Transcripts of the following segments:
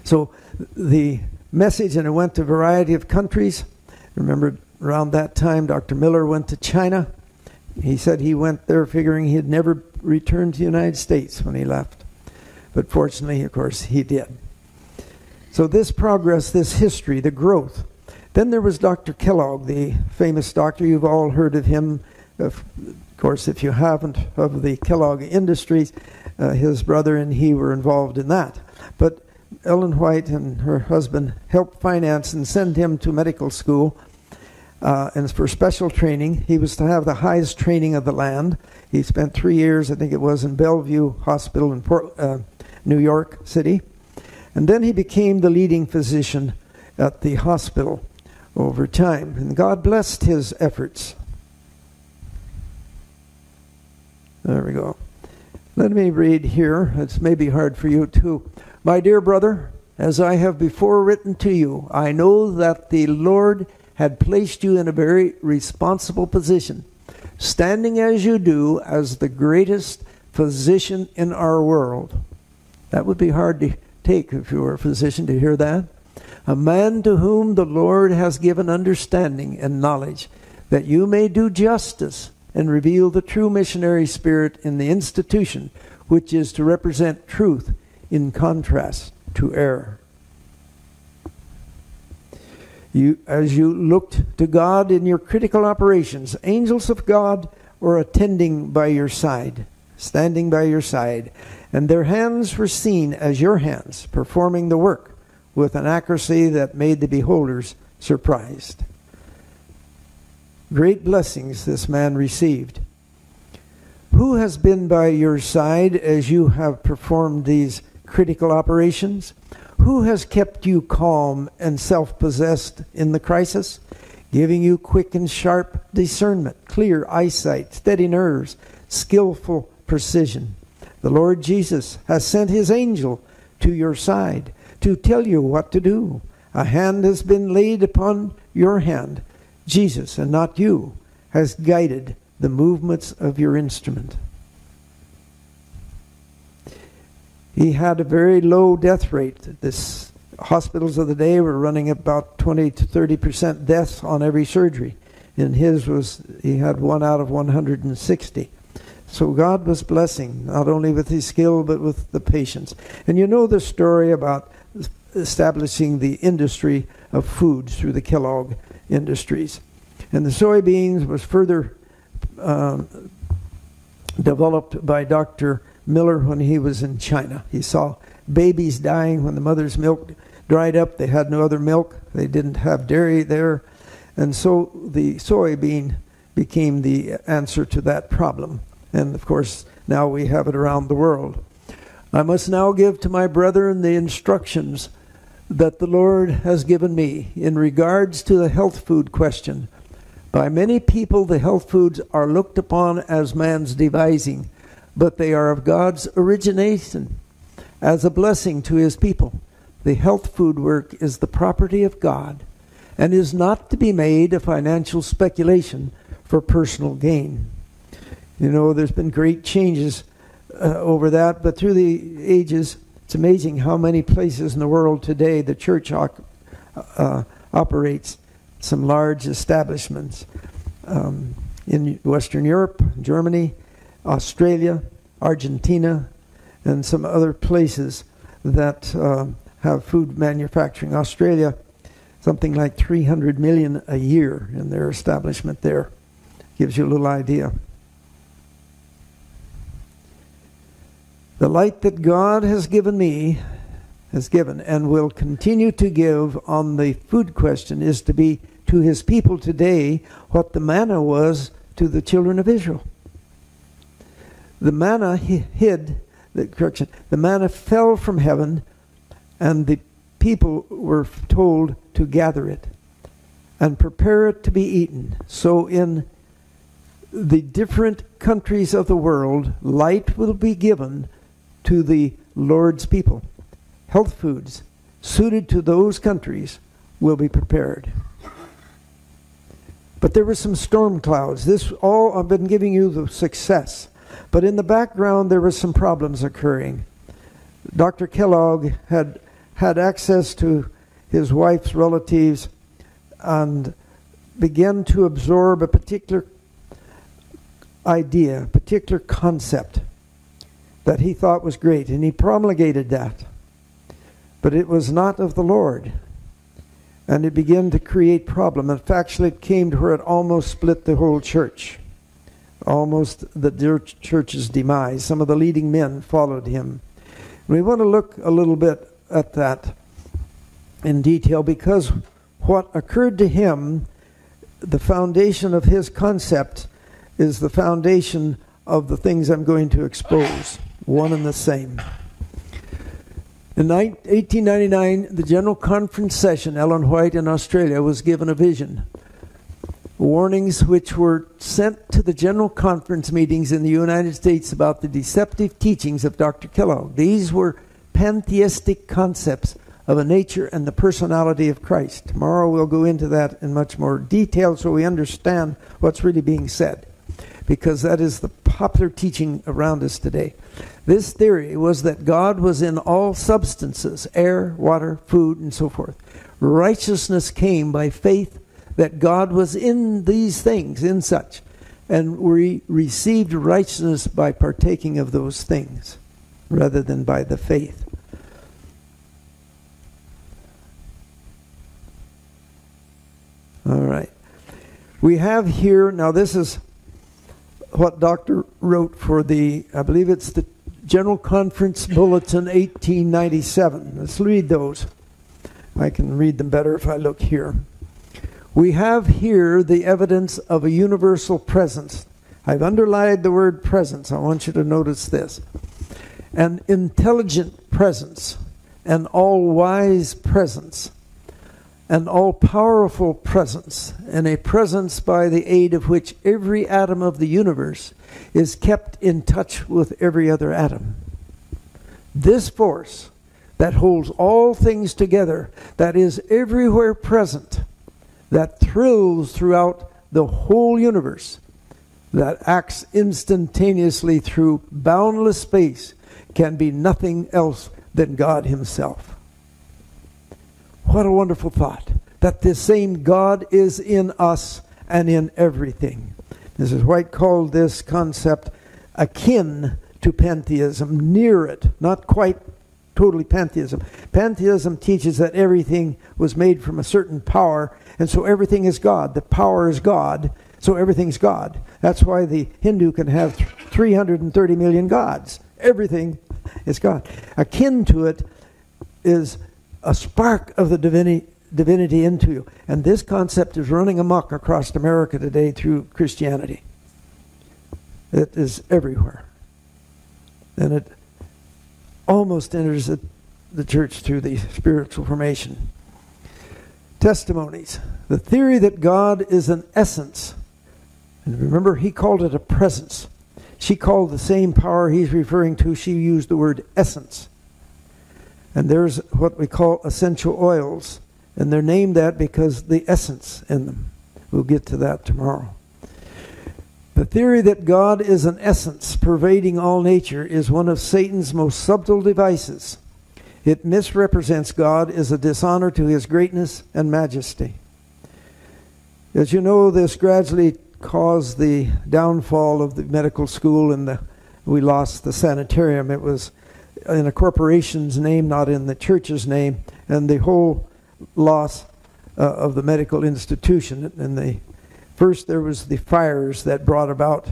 So the message, and it went to a variety of countries. Remember, around that time, Dr. Miller went to China. He said he went there figuring he'd never return to the United States when he left. But fortunately, of course, he did. So this progress, this history, the growth. Then there was Dr. Kellogg, the famous doctor. You've all heard of him. Of course, if you haven't, of the Kellogg Industries, his brother and he were involved in that. But Ellen White and her husband helped finance and send him to medical school and for special training. He was to have the highest training of the land. He spent 3 years, I think it was, in Bellevue Hospital in New York City. And then he became the leading physician at the hospital over time. And God blessed his efforts. There we go. Let me read here. It's maybe hard for you too. My dear brother, as I have before written to you, I know that the Lord had placed you in a very responsible position, standing as you do as the greatest physician in our world. That would be hard to take if you were a physician to hear that. A man to whom the Lord has given understanding and knowledge, that you may do justice and reveal the true missionary spirit in the institution, which is to represent truth in contrast to error. As you looked to God in your critical operations, angels of God were attending by your side, standing by your side, and their hands were seen as your hands, performing the work with an accuracy that made the beholders surprised. Great blessings this man received. Who has been by your side as you have performed these critical operations? Who has kept you calm and self-possessed in the crisis, giving you quick and sharp discernment, clear eyesight, steady nerves, skillful precision? The Lord Jesus has sent his angel to your side to tell you what to do. A hand has been laid upon your hand. Jesus, and not you, has guided the movements of your instrument. He had a very low death rate. The hospitals of the day were running about 20 to 30% deaths on every surgery. And he had 1 out of 160. So God was blessing, not only with his skill, but with the patients. And you know the story about establishing the industry of foods through the Kellogg Industries. And the soybeans was further developed by Dr. Miller when he was in China. He saw babies dying when the mother's milk dried up. They had no other milk. They didn't have dairy there. And so the soybean became the answer to that problem. And of course, now we have it around the world. I must now give to my brethren the instructions that the Lord has given me in regards to the health food question. By many people, the health foods are looked upon as man's devising, but they are of God's origination as a blessing to his people. The health food work is the property of God and is not to be made a financial speculation for personal gain. You know, there's been great changes over that, but through the ages, it's amazing how many places in the world today the church operates some large establishments in Western Europe, Germany, Australia, Argentina, and some other places that have food manufacturing. Australia, something like 300 million a year in their establishment there. Gives you a little idea. The light that God has given me, has given and will continue to give on the food question is to be to his people today what the manna was to the children of Israel. The manna the manna fell from heaven, and the people were told to gather it and prepare it to be eaten. So in the different countries of the world, light will be given to the Lord's people. Health foods suited to those countries will be prepared. But there were some storm clouds. This all I've been giving you the success. But in the background there were some problems occurring. Dr. Kellogg had had access to his wife's relatives and began to absorb a particular idea, a particular concept that he thought was great, and he promulgated that. But it was not of the Lord. And it began to create problem. In fact, it came to where it almost split the whole church. Almost the church's demise. Some of the leading men followed him. We want to look a little bit at that in detail, because what occurred to him, the foundation of his concept, is the foundation of the things I'm going to expose. One and the same. In 1899, the General Conference session, Ellen White in Australia was given a vision. Warnings which were sent to the General Conference meetings in the United States about the deceptive teachings of Dr. Kellogg. These were pantheistic concepts of a nature and the personality of Christ. Tomorrow we'll go into that in much more detail so we understand what's really being said, because that is the popular teaching around us today. This theory was that God was in all substances, air, water, food, and so forth. Righteousness came by faith that God was in these things, in such, and we received righteousness by partaking of those things rather than by the faith. All right. We have here, now this is what Doctor wrote for the, I believe it's the General Conference Bulletin 1897. Let's read those. I can read them better if I look here. We have here the evidence of a universal presence. I've underlined the word presence. I want you to notice this. An intelligent presence, an all-wise presence, an all-powerful presence, and a presence by the aid of which every atom of the universe is kept in touch with every other atom. This force that holds all things together, that is everywhere present, that thrills throughout the whole universe, that acts instantaneously through boundless space, can be nothing else than God Himself. What a wonderful thought, that this same God is in us and in everything. Mrs. White called this concept akin to pantheism, near it, not quite totally pantheism. Pantheism teaches that everything was made from a certain power, and so everything is God. The power is God, so everything's God. That's why the Hindu can have 330 million gods. Everything is God. Akin to it is a spark of the divinity into you. And this concept is running amok across America today through Christianity. It is everywhere. And it almost enters the church through the spiritual formation. Testimonies. The theory that God is an essence. And remember, he called it a presence. She called the same power he's referring to, she used the word essence. And there's what we call essential oils. And they're named that because the essence in them. We'll get to that tomorrow. The theory that God is an essence pervading all nature is one of Satan's most subtle devices. It misrepresents God as a dishonor to His greatness and majesty. As you know, this gradually caused the downfall of the medical school, and we lost the sanitarium. It was in a corporation's name, not in the church's name, and the whole loss of the medical institution. And first there was the fires that brought about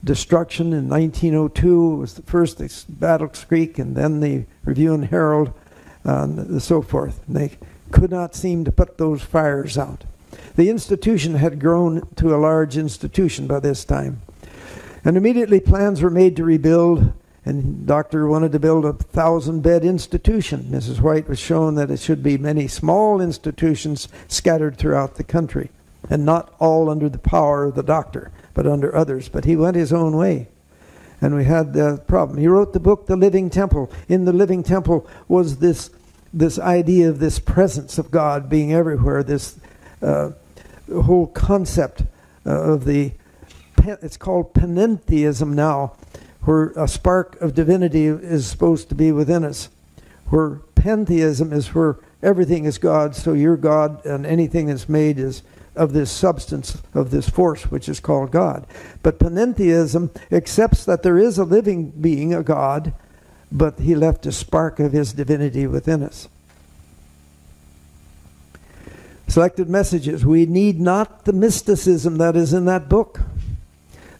destruction. In 1902 was the first Battle Creek, and then the Review and Herald, and so forth. And they could not seem to put those fires out. The institution had grown to a large institution by this time. And immediately plans were made to rebuild, and the doctor wanted to build a 1,000-bed institution. Mrs. White was shown that it should be many small institutions scattered throughout the country, and not all under the power of the doctor, but under others. But he went his own way, and we had the problem. He wrote the book, The Living Temple. In the Living Temple was this idea of this presence of God being everywhere, this whole concept of it's called panentheism now, where a spark of divinity is supposed to be within us, where pantheism is where everything is God, so you're God, and anything that's made is of this substance, of this force, which is called God. But panentheism accepts that there is a living being, a God, but he left a spark of his divinity within us. Selected messages. We need not the mysticism that is in that book.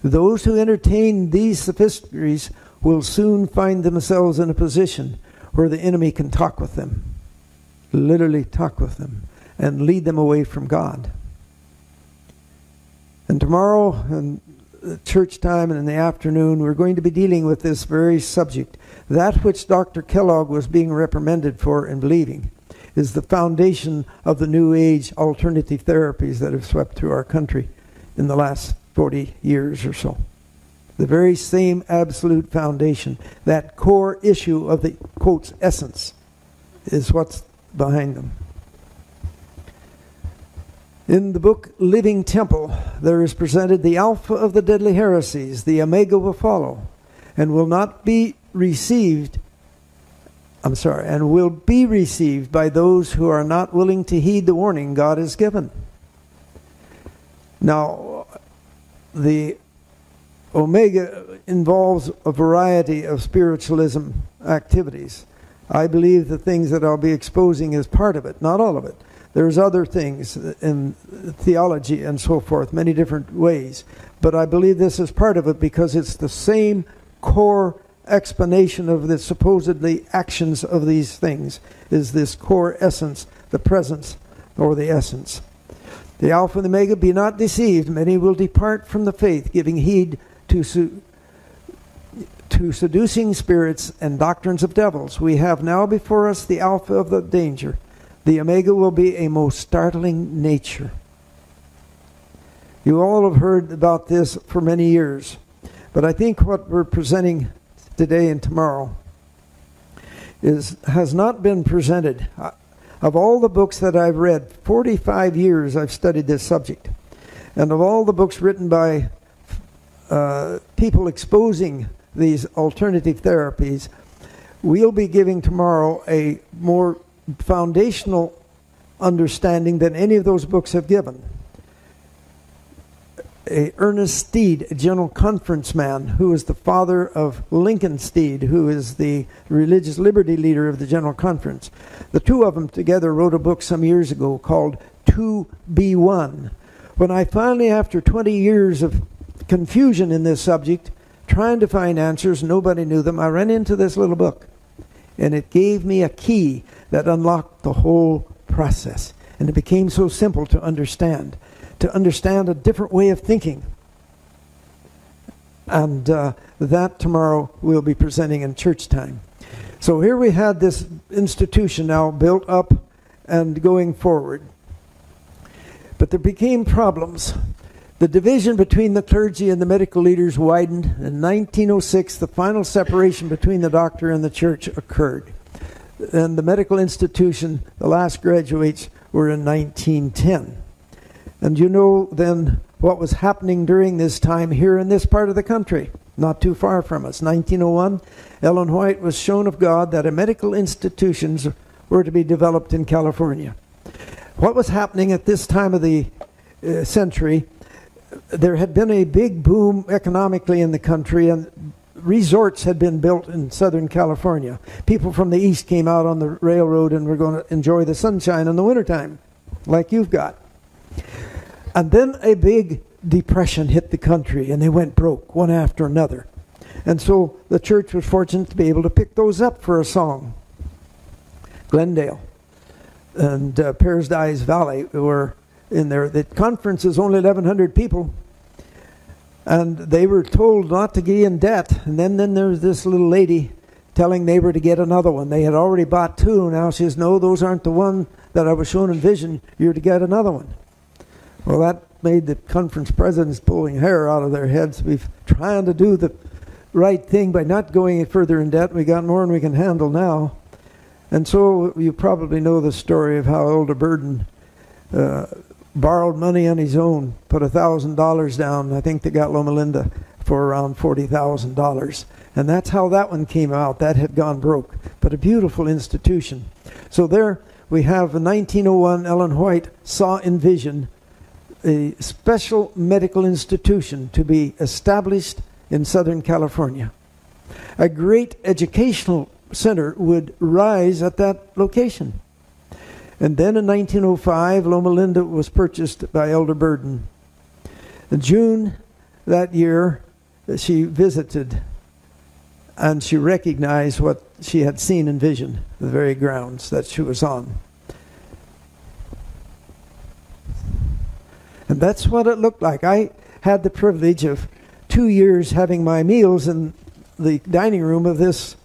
Those who entertain these sophistries will soon find themselves in a position where the enemy can talk with them, literally talk with them, and lead them away from God. And tomorrow, in church time and in the afternoon, we're going to be dealing with this very subject. That which Dr. Kellogg was being reprimanded for in believing is the foundation of the New Age alternative therapies that have swept through our country in the last 40 years or so. The very same absolute foundation, that core issue of the, quotes, essence, is what's behind them. In the book Living Temple, there is presented the alpha of the deadly heresies. The omega will follow and will be received by those who are not willing to heed the warning God has given. Now, the omega involves a variety of spiritualism activities. I believe the things that I'll be exposing is part of it, not all of it. There's other things in theology and so forth, many different ways. But I believe this is part of it because it's the same core explanation of the supposedly actions of these things, is this core essence, the presence or the essence. The Alpha and the Omega, be not deceived. Many will depart from the faith, giving heed to seducing spirits and doctrines of devils. We have now before us the Alpha of the danger. The Omega will be a most startling nature. You all have heard about this for many years, but I think what we're presenting today and tomorrow has not been presented. Of all the books that I've read, 45 years I've studied this subject, and of all the books written by people exposing these alternative therapies, we'll be giving tomorrow a more foundational understanding than any of those books have given. Ernest Steed, a General Conference man, who is the father of Lincoln Steed, who is the religious liberty leader of the General Conference. The two of them together wrote a book some years ago called 2B1. When I finally, after 20 years of confusion in this subject, trying to find answers, nobody knew them, I ran into this little book. And it gave me a key that unlocked the whole process. And it became so simple to understand a different way of thinking. And that tomorrow we'll be presenting in church time. So here we had this institution now built up and going forward. But there became problems. The division between the clergy and the medical leaders widened. In 1906, the final separation between the doctor and the church occurred. And the medical institution, the last graduates were in 1910. And you know then what was happening during this time here in this part of the country, not too far from us. 1901, Ellen White was shown of God that medical institutions were to be developed in California. What was happening at this time of the century, there had been a big boom economically in the country, and resorts had been built in Southern California. People from the east came out on the railroad and were going to enjoy the sunshine in the wintertime, like you've got. And then a big depression hit the country, and they went broke, one after another. And so the church was fortunate to be able to pick those up for a song. Glendale and Paradise Valley were in there. The conference is only 1,100 people. And they were told not to get in debt. And then there was this little lady telling neighbor to get another one. They had already bought two. Now she says, no, those aren't the one that I was shown in vision. You're to get another one. Well, that made the conference presidents pulling hair out of their heads. We're trying to do the right thing by not going further in debt. We got more than we can handle now. And so you probably know the story of how Elder Burden borrowed money on his own, put $1,000 down. I think they got Loma Linda for around $40,000. And that's how that one came out. That had gone broke. But a beautiful institution. So there we have in 1901, Ellen White saw in vision a special medical institution to be established in Southern California. A great educational center would rise at that location. And then in 1905, Loma Linda was purchased by Elder Burden. In June that year, she visited and she recognized what she had seen in vision, the very grounds that she was on. And that's what it looked like. I had the privilege of 2 years having my meals in the dining room of this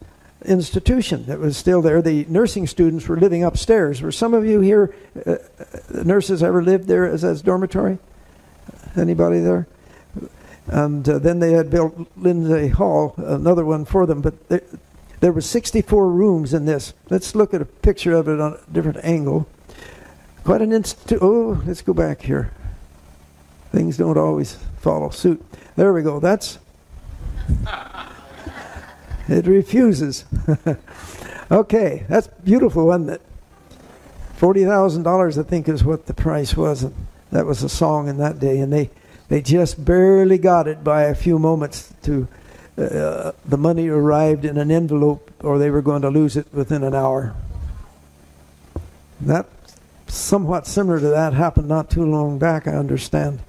institution that was still there. The nursing students were living upstairs. Were some of you here, nurses ever lived there as dormitory? Anybody there? And then they had built Lindsay Hall, another one for them. But there were 64 rooms in this. Let's look at a picture of it on a different angle. Quite an institute. Oh, let's go back here. Things don't always follow suit. There we go. That's... It refuses. Okay, that's beautiful, wasn't it? $40,000, I think, is what the price was. And that was a song in that day, and they just barely got it by a few moments. To the money arrived in an envelope, or they were going to lose it within an hour. That somewhat similar to that happened not too long back, I understand.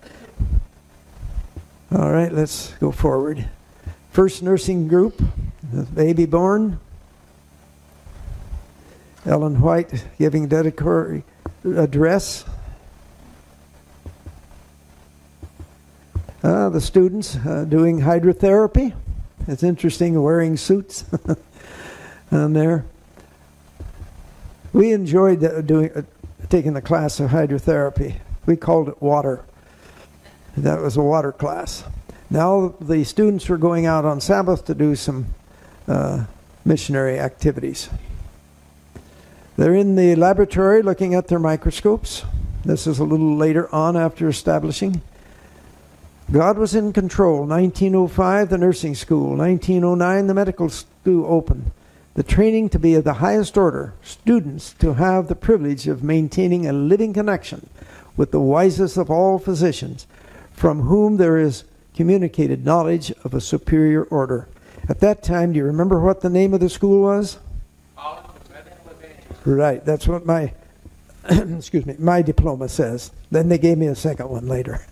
All right, let's go forward. First nursing group, the baby born. Ellen White giving dedicatory address. The students doing hydrotherapy. It's interesting, wearing suits on there. We enjoyed taking the class of hydrotherapy. We called it water. That was a water class. Now the students were going out on Sabbath to do some missionary activities. They're in the laboratory looking at their microscopes. This is a little later on after establishing. God was in control. 1905, the nursing school. 1909, the medical school opened. The training to be of the highest order. Students to have the privilege of maintaining a living connection with the wisest of all physicians, from whom there is communicated knowledge of a superior order. At that time, do you remember what the name of the school was? Right, that's what my excuse me, my diploma says. Then they gave me a second one later.